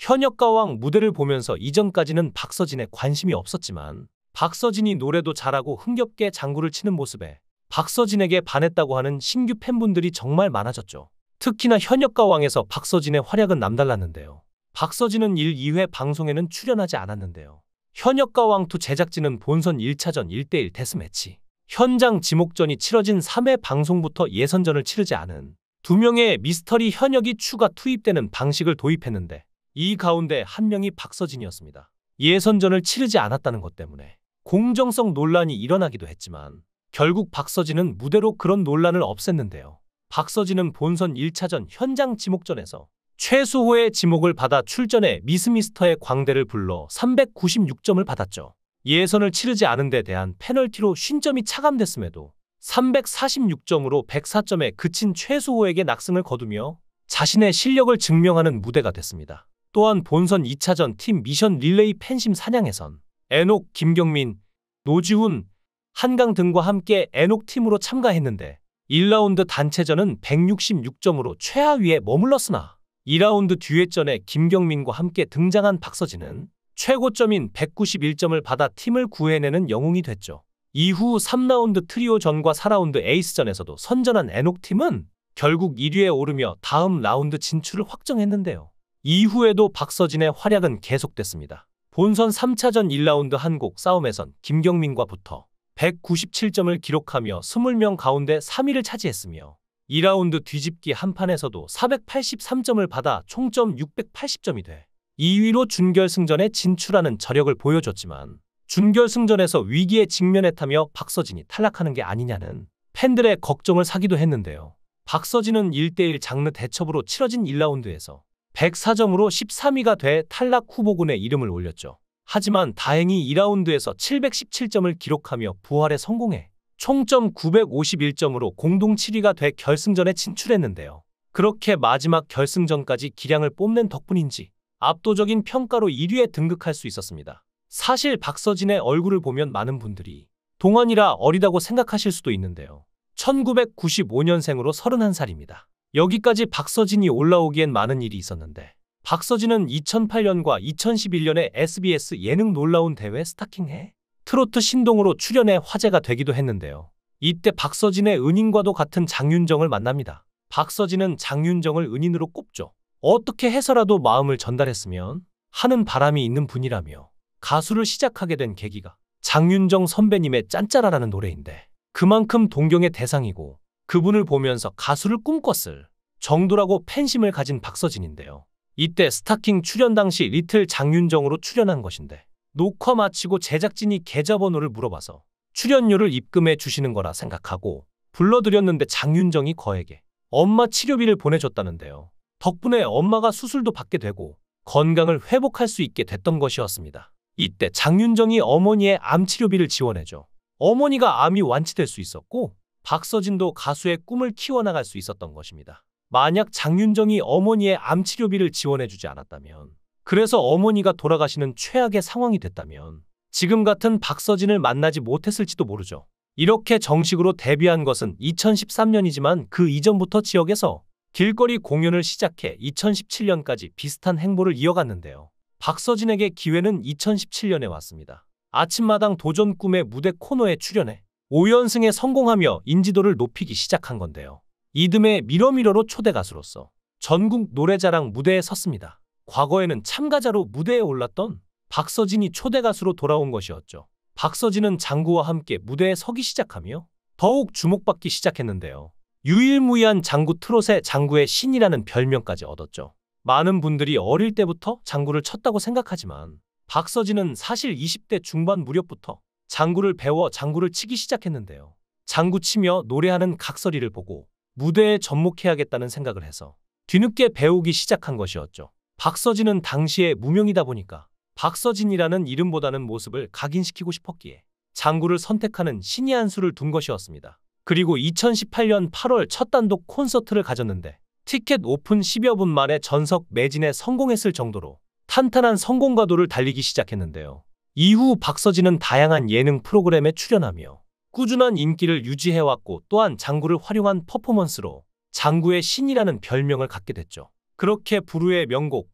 현역가왕 무대를 보면서 이전까지는 박서진에 관심이 없었지만 박서진이 노래도 잘하고 흥겹게 장구를 치는 모습에 박서진에게 반했다고 하는 신규 팬분들이 정말 많아졌죠. 특히나 현역가왕에서 박서진의 활약은 남달랐는데요. 박서진은 1, 2회 방송에는 출연하지 않았는데요. 현역가왕2 제작진은 본선 1차전 1대1 데스매치 현장 지목전이 치러진 3회 방송부터 예선전을 치르지 않은 2명의 미스터리 현역이 추가 투입되는 방식을 도입했는데 이 가운데 한 명이 박서진이었습니다. 예선전을 치르지 않았다는 것 때문에 공정성 논란이 일어나기도 했지만 결국 박서진은 무대로 그런 논란을 없앴는데요. 박서진은 본선 1차전 현장 지목전에서 최수호의 지목을 받아 출전해 미스미스터의 광대를 불러 396점을 받았죠. 예선을 치르지 않은 데 대한 페널티로 50점이 차감됐음에도 346점으로 104점에 그친 최수호에게 낙승을 거두며 자신의 실력을 증명하는 무대가 됐습니다. 또한 본선 2차전 팀 미션 릴레이 팬심 사냥에선 애녹, 김경민, 노지훈, 한강 등과 함께 애녹 팀으로 참가했는데 1라운드 단체전은 166점으로 최하위에 머물렀으나 2라운드 듀엣전에 김경민과 함께 등장한 박서진은 최고점인 191점을 받아 팀을 구해내는 영웅이 됐죠. 이후 3라운드 트리오전과 4라운드 에이스전에서도 선전한 애녹팀은 결국 1위에 오르며 다음 라운드 진출을 확정했는데요. 이후에도 박서진의 활약은 계속됐습니다. 본선 3차전 1라운드 한곡 싸움에선 김경민과 붙어 197점을 기록하며 20명 가운데 3위를 차지했으며 2라운드 뒤집기 한판에서도 483점을 받아 총점 680점이 돼 2위로 준결승전에 진출하는 저력을 보여줬지만 준결승전에서 위기에 직면했다며 박서진이 탈락하는 게 아니냐는 팬들의 걱정을 사기도 했는데요. 박서진은 1대1 장르 대첩으로 치러진 1라운드에서 104점으로 13위가 돼 탈락 후보군에 이름을 올렸죠. 하지만 다행히 2라운드에서 717점을 기록하며 부활에 성공해 총점 951점으로 공동 7위가 돼 결승전에 진출했는데요. 그렇게 마지막 결승전까지 기량을 뽐낸 덕분인지 압도적인 평가로 1위에 등극할 수 있었습니다. 사실 박서진의 얼굴을 보면 많은 분들이 동안이라 어리다고 생각하실 수도 있는데요. 1995년생으로 31살입니다. 여기까지 박서진이 올라오기엔 많은 일이 있었는데 박서진은 2008년과 2011년에 SBS 예능 놀라운 대회 스타킹해 트로트 신동으로 출연해 화제가 되기도 했는데요. 이때 박서진의 은인과도 같은 장윤정을 만납니다. 박서진은 장윤정을 은인으로 꼽죠. 어떻게 해서라도 마음을 전달했으면 하는 바람이 있는 분이라며 가수를 시작하게 된 계기가 장윤정 선배님의 짠짜라라는 노래인데 그만큼 동경의 대상이고 그분을 보면서 가수를 꿈꿨을 정도라고 팬심을 가진 박서진인데요. 이때 스타킹 출연 당시 리틀 장윤정으로 출연한 것인데 녹화 마치고 제작진이 계좌번호를 물어봐서 출연료를 입금해 주시는 거라 생각하고 불러드렸는데 장윤정이 거액의 엄마 치료비를 보내줬다는데요. 덕분에 엄마가 수술도 받게 되고 건강을 회복할 수 있게 됐던 것이었습니다. 이때 장윤정이 어머니의 암 치료비를 지원해줘 어머니가 암이 완치될 수 있었고 박서진도 가수의 꿈을 키워나갈 수 있었던 것입니다. 만약 장윤정이 어머니의 암 치료비를 지원해주지 않았다면 그래서 어머니가 돌아가시는 최악의 상황이 됐다면 지금 같은 박서진을 만나지 못했을지도 모르죠. 이렇게 정식으로 데뷔한 것은 2013년이지만 그 이전부터 지역에서 길거리 공연을 시작해 2017년까지 비슷한 행보를 이어갔는데요. 박서진에게 기회는 2017년에 왔습니다. 아침마당 도전 꿈의 무대 코너에 출연해 5연승에 성공하며 인지도를 높이기 시작한 건데요. 이듬해 미러미러로 초대 가수로서 전국 노래자랑 무대에 섰습니다. 과거에는 참가자로 무대에 올랐던 박서진이 초대 가수로 돌아온 것이었죠. 박서진은 장구와 함께 무대에 서기 시작하며 더욱 주목받기 시작했는데요. 유일무이한 장구 트롯의 장구의 신이라는 별명까지 얻었죠. 많은 분들이 어릴 때부터 장구를 쳤다고 생각하지만 박서진은 사실 20대 중반 무렵부터 장구를 배워 장구를 치기 시작했는데요. 장구 치며 노래하는 각설이를 보고 무대에 접목해야겠다는 생각을 해서 뒤늦게 배우기 시작한 것이었죠. 박서진은 당시에 무명이다 보니까 박서진이라는 이름보다는 모습을 각인시키고 싶었기에 장구를 선택하는 신의 한 수를 둔 것이었습니다. 그리고 2018년 8월 첫 단독 콘서트를 가졌는데 티켓 오픈 10여 분 만에 전석 매진에 성공했을 정도로 탄탄한 성공가도를 달리기 시작했는데요. 이후 박서진은 다양한 예능 프로그램에 출연하며 꾸준한 인기를 유지해왔고 또한 장구를 활용한 퍼포먼스로 장구의 신이라는 별명을 갖게 됐죠. 그렇게 부르의 명곡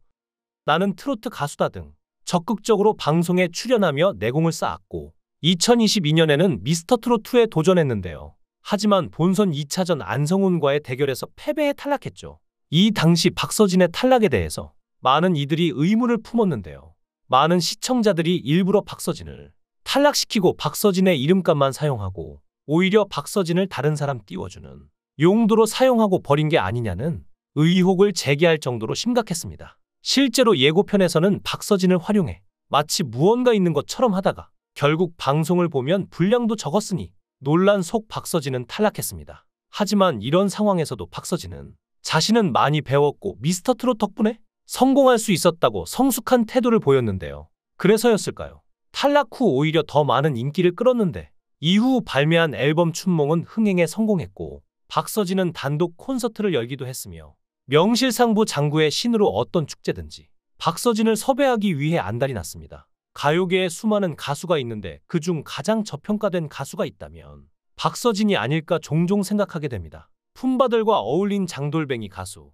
나는 트로트 가수다 등 적극적으로 방송에 출연하며 내공을 쌓았고 2022년에는 미스터 트롯2에 도전했는데요. 하지만 본선 2차전 안성훈과의 대결에서 패배에 탈락했죠. 이 당시 박서진의 탈락에 대해서 많은 이들이 의문을 품었는데요. 많은 시청자들이 일부러 박서진을 탈락시키고 박서진의 이름값만 사용하고 오히려 박서진을 다른 사람 띄워주는 용도로 사용하고 버린 게 아니냐는 의혹을 제기할 정도로 심각했습니다. 실제로 예고편에서는 박서진을 활용해 마치 무언가 있는 것처럼 하다가 결국 방송을 보면 분량도 적었으니 논란 속 박서진은 탈락했습니다. 하지만 이런 상황에서도 박서진은 자신은 많이 배웠고 미스터 트롯 덕분에 성공할 수 있었다고 성숙한 태도를 보였는데요. 그래서였을까요? 탈락 후 오히려 더 많은 인기를 끌었는데 이후 발매한 앨범 춘몽은 흥행에 성공했고 박서진은 단독 콘서트를 열기도 했으며 명실상부 장구의 신으로 어떤 축제든지 박서진을 섭외하기 위해 안달이 났습니다. 가요계에 수많은 가수가 있는데 그중 가장 저평가된 가수가 있다면 박서진이 아닐까 종종 생각하게 됩니다. 품바들과 어울린 장돌뱅이 가수,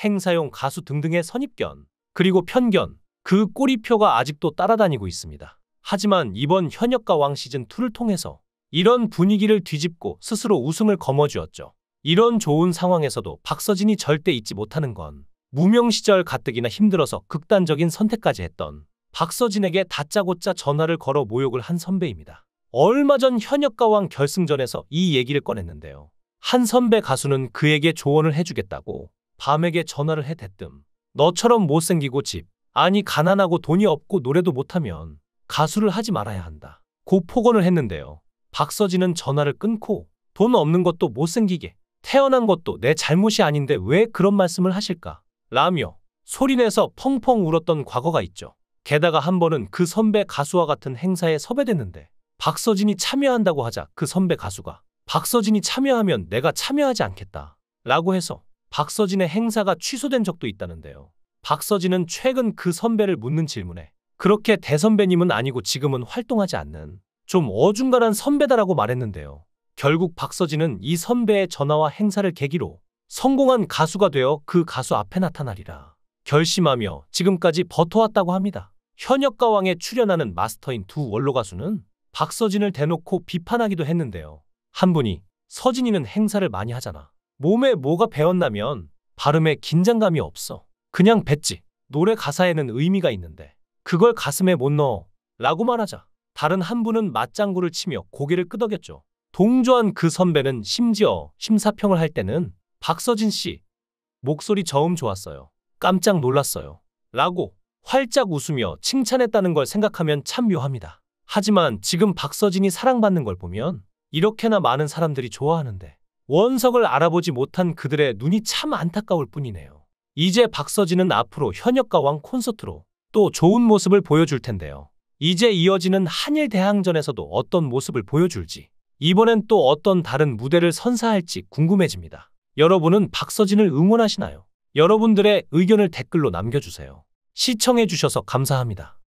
행사용 가수 등등의 선입견, 그리고 편견, 그 꼬리표가 아직도 따라다니고 있습니다. 하지만 이번 현역가왕 시즌2를 통해서 이런 분위기를 뒤집고 스스로 우승을 거머쥐었죠. 이런 좋은 상황에서도 박서진이 절대 잊지 못하는 건 무명 시절 가뜩이나 힘들어서 극단적인 선택까지 했던 박서진에게 다짜고짜 전화를 걸어 모욕을 한 선배입니다. 얼마 전 현역가왕 결승전에서 이 얘기를 꺼냈는데요. 한 선배 가수는 그에게 조언을 해주겠다고 밤에게 전화를 해 대뜸 너처럼 못생기고 집, 아니 가난하고 돈이 없고 노래도 못하면 가수를 하지 말아야 한다 고 폭언을 했는데요. 박서진은 전화를 끊고 돈 없는 것도 못생기게 태어난 것도 내 잘못이 아닌데 왜 그런 말씀을 하실까? 라며 소리내서 펑펑 울었던 과거가 있죠. 게다가 한 번은 그 선배 가수와 같은 행사에 섭외됐는데 박서진이 참여한다고 하자 그 선배 가수가 박서진이 참여하면 내가 참여하지 않겠다 라고 해서 박서진의 행사가 취소된 적도 있다는데요. 박서진은 최근 그 선배를 묻는 질문에 그렇게 대선배님은 아니고 지금은 활동하지 않는 좀 어중간한 선배다라고 말했는데요. 결국 박서진은 이 선배의 전화와 행사를 계기로 성공한 가수가 되어 그 가수 앞에 나타나리라 결심하며 지금까지 버텨왔다고 합니다. 현역가왕에 출연하는 마스터인 두 원로 가수는 박서진을 대놓고 비판하기도 했는데요. 한 분이 서진이는 행사를 많이 하잖아. 몸에 뭐가 배었나면 발음에 긴장감이 없어. 그냥 뱉지. 노래 가사에는 의미가 있는데 그걸 가슴에 못 넣어 라고 말하자 다른 한 분은 맞장구를 치며 고개를 끄덕였죠. 동조한 그 선배는 심지어 심사평을 할 때는 박서진 씨 목소리 저음 좋았어요. 깜짝 놀랐어요. 라고 활짝 웃으며 칭찬했다는 걸 생각하면 참 묘합니다. 하지만 지금 박서진이 사랑받는 걸 보면 이렇게나 많은 사람들이 좋아하는데 원석을 알아보지 못한 그들의 눈이 참 안타까울 뿐이네요. 이제 박서진은 앞으로 현역가왕 콘서트로 또 좋은 모습을 보여줄 텐데요. 이제 이어지는 한일 대항전에서도 어떤 모습을 보여줄지 이번엔 또 어떤 다른 무대를 선사할지 궁금해집니다. 여러분은 박서진을 응원하시나요? 여러분들의 의견을 댓글로 남겨주세요. 시청해주셔서 감사합니다.